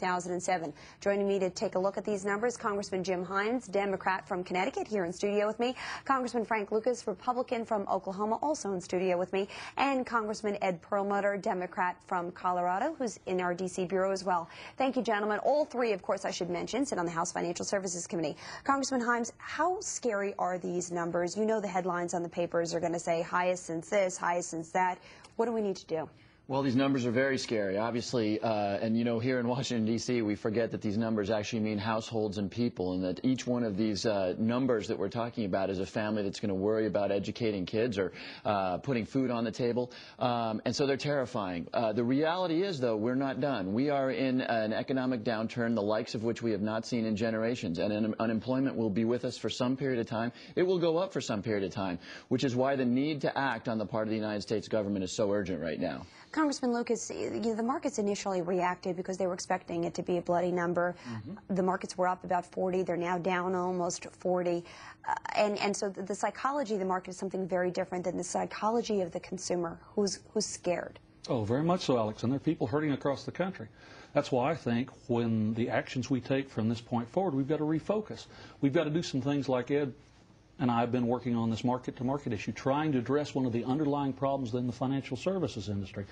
2007. Joining me to take a look at these numbers, Congressman Jim Himes, Democrat from Connecticut, here in studio with me. Congressman Frank Lucas, Republican from Oklahoma, also in studio with me. And Congressman Ed Perlmutter, Democrat from Colorado, who's in our D.C. bureau as well. Thank you, gentlemen. All three, of course, I should mention, sit on the House Financial Services Committee. Congressman Himes, how scary are these numbers? You know the headlines on the papers are going to say highest since this, highest since that. What do we need to do? Well, these numbers are very scary, obviously, and you know, here in Washington, D.C., we forget that these numbers actually mean households and people, and that each one of these numbers that we're talking about is a family that's going to worry about educating kids or putting food on the table, and so they're terrifying. The reality is, though, we're not done. We are in an economic downturn, the likes of which we have not seen in generations, and unemployment will be with us for some period of time. It will go up for some period of time, which is why the need to act on the part of the United States government is so urgent right now. Congressman Lucas, the markets initially reacted because they were expecting it to be a bloody number. The markets were up about 40. They're now down almost 40. And so the psychology of the market is something very different than the psychology of the consumer who's scared. Oh, very much so, Alex. And there are people hurting across the country. That's why I think when the actions we take from this point forward, we've got to refocus. We've got to do some things like Ed and I have been working on this market-to-market issue, trying to address one of the underlying problems in the financial services industry,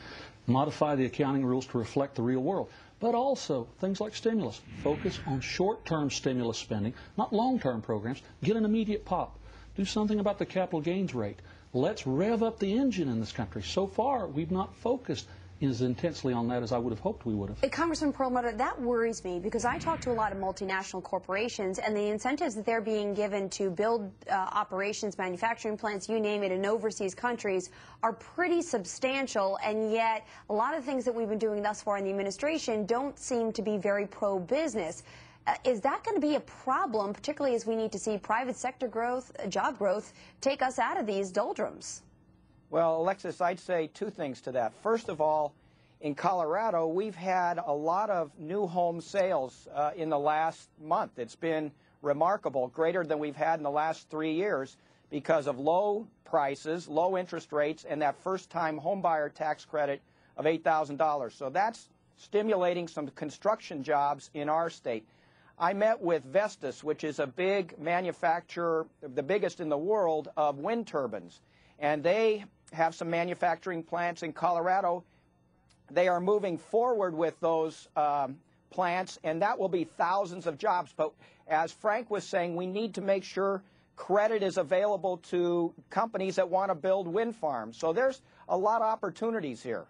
modify the accounting rules to reflect the real world, but also things like stimulus. Focus on short-term stimulus spending, not long-term programs. Get an immediate pop. Do something about the capital gains rate. Let's rev up the engine in this country. So far, we've not focused as intensely on that as I would have hoped we would have. Congressman Perlmutter, that worries me because I talk to a lot of multinational corporations, and the incentives that they're being given to build operations, manufacturing plants, you name it, in overseas countries are pretty substantial, and yet a lot of things that we've been doing thus far in the administration don't seem to be very pro-business. Is that going to be a problem, particularly as we need to see private sector growth, job growth, take us out of these doldrums? Well, Alexis, I'd say two things to that. First of all, in Colorado, we've had a lot of new home sales in the last month. It's been remarkable, greater than we've had in the last 3 years because of low prices, low interest rates, and that first-time homebuyer tax credit of $8,000. So that's stimulating some construction jobs in our state. I met with Vestas, which is a big manufacturer, the biggest in the world, of wind turbines, and they have some manufacturing plants in Colorado. They are moving forward with those plants, and that will be thousands of jobs. But as Frank was saying, we need to make sure credit is available to companies that want to build wind farms. So there's a lot of opportunities here.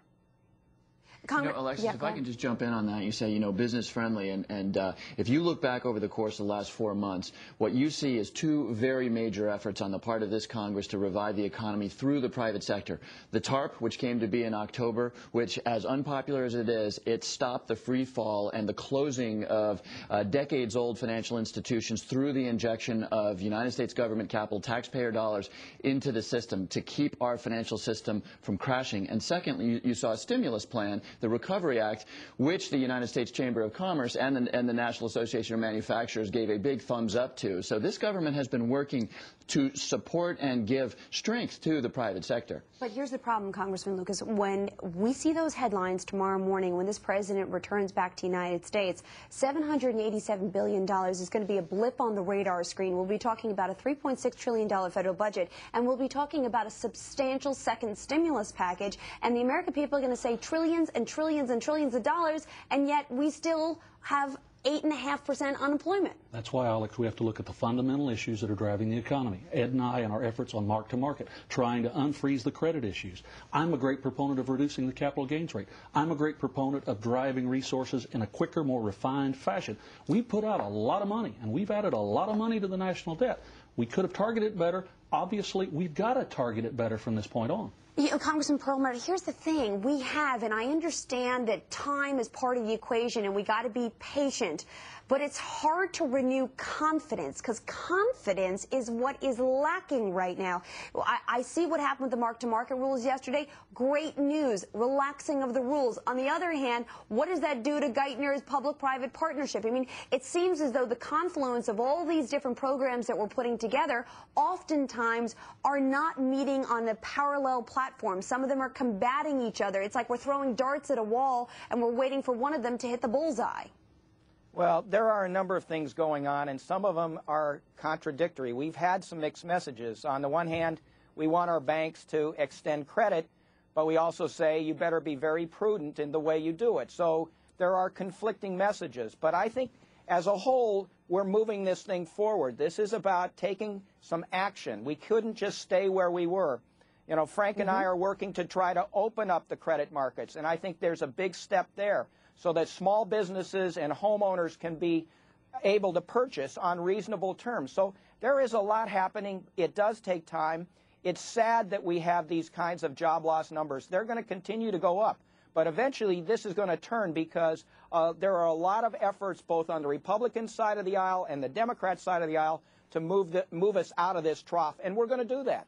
You know, Alexis, if I can just jump in on that, you say, you know, business friendly, and if you look back over the course of the last 4 months, what you see is two very major efforts on the part of this Congress to revive the economy through the private sector. The TARP, which came to be in October, which, as unpopular as it is, it stopped the free fall and the closing of decades-old financial institutions through the injection of United States government capital, taxpayer dollars, into the system to keep our financial system from crashing. And secondly, you saw a stimulus plan, the Recovery Act, which the United States Chamber of Commerce and the National Association of Manufacturers gave a big thumbs up to. So this government has been working to support and give strength to the private sector. But here's the problem, Congressman Lucas. When we see those headlines tomorrow morning, when this president returns back to the United States, $787 billion is going to be a blip on the radar screen. We'll be talking about a $3.6 trillion federal budget, and we'll be talking about a substantial second stimulus package, and the American people are going to say trillions and trillions and trillions of dollars, and yet we still have 8.5% unemployment. That's why, Alex, we have to look at the fundamental issues that are driving the economy. Ed and I, in our efforts on mark-to-market, trying to unfreeze the credit issues. I'm a great proponent of reducing the capital gains rate. I'm a great proponent of driving resources in a quicker, more refined fashion. We put out a lot of money, and we've added a lot of money to the national debt. We could have targeted it better. Obviously, we've got to target it better from this point on. You know, Congressman Perlmutter, here's the thing. We have, and I understand that time is part of the equation and we got to be patient, but it's hard to renew confidence because confidence is what is lacking right now. I see what happened with the mark-to-market rules yesterday. Great news, relaxing of the rules. On the other hand, what does that do to Geithner's public-private partnership? I mean, it seems as though the confluence of all these different programs that we're putting together oftentimes are not meeting on a parallel platform. Some of them are combating each other. It's like we're throwing darts at a wall and we're waiting for one of them to hit the bullseye. Well, there are a number of things going on, and some of them are contradictory. We've had some mixed messages. On the one hand, we want our banks to extend credit, but we also say you better be very prudent in the way you do it. So there are conflicting messages. But I think as a whole, we're moving this thing forward. This is about taking some action. We couldn't just stay where we were. You know, Frank and I are working to try to open up the credit markets, and I think there's a big step there so that small businesses and homeowners can be able to purchase on reasonable terms. So there is a lot happening. It does take time. It's sad that we have these kinds of job loss numbers. They're going to continue to go up. But eventually this is going to turn because there are a lot of efforts both on the Republican side of the aisle and the Democrat side of the aisle to move us out of this trough, and we're going to do that.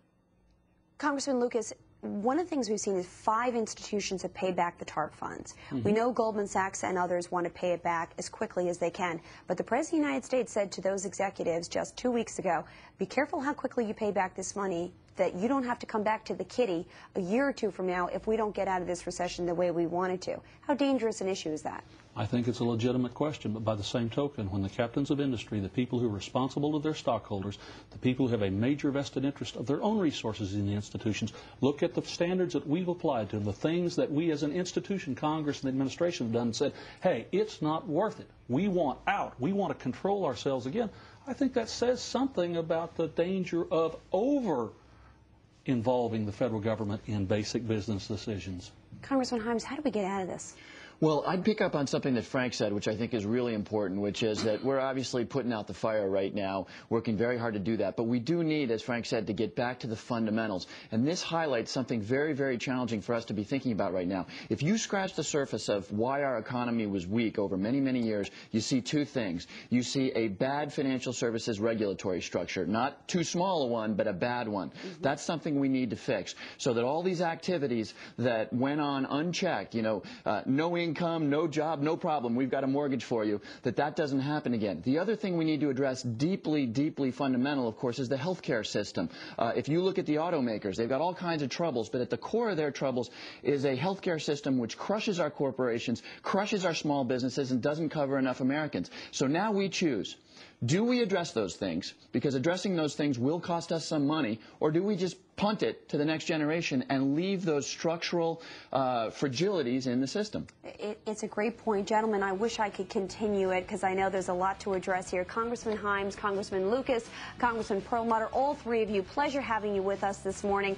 Congressman Lucas, one of the things we've seen is 5 institutions have paid back the TARP funds. We know Goldman Sachs and others want to pay it back as quickly as they can. But the President of the United States said to those executives just 2 weeks ago, be careful how quickly you pay back this money, that you don't have to come back to the kitty a year or 2 from now if we don't get out of this recession the way we wanted to. How dangerous an issue is that? I think it's a legitimate question, but by the same token, when the captains of industry, the people who are responsible to their stockholders, the people who have a major vested interest of their own resources in the institutions, look at the standards that we've applied to them, the things that we as an institution, Congress and the administration have done and said, hey, it's not worth it. We want out. We want to control ourselves again. I think that says something about the danger of involving the federal government in basic business decisions. Congressman Himes, how do we get out of this? Well, I'd pick up on something that Frank said, which I think is really important, which is that we're obviously putting out the fire right now, working very hard to do that. But we do need, as Frank said, to get back to the fundamentals. And this highlights something very, very challenging for us to be thinking about right now. If you scratch the surface of why our economy was weak over many, many years, you see 2 things. You see a bad financial services regulatory structure, not too small a one, but a bad one. That's something we need to fix so that all these activities that went on unchecked, no income, no job, no problem, we've got a mortgage for you, that doesn't happen again. The other thing we need to address deeply, deeply fundamental, of course, is the healthcare system. If you look at the automakers, they've got all kinds of troubles, but at the core of their troubles is a healthcare system which crushes our corporations, crushes our small businesses, and doesn't cover enough Americans. So now we choose. Do we address those things? Because addressing those things will cost us some money, or do we just punt it to the next generation and leave those structural fragilities in the system? It's a great point, gentlemen. I wish I could continue it because I know there's a lot to address here. Congressman Himes, Congressman Lucas, Congressman Perlmutter, all 3 of you, pleasure having you with us this morning.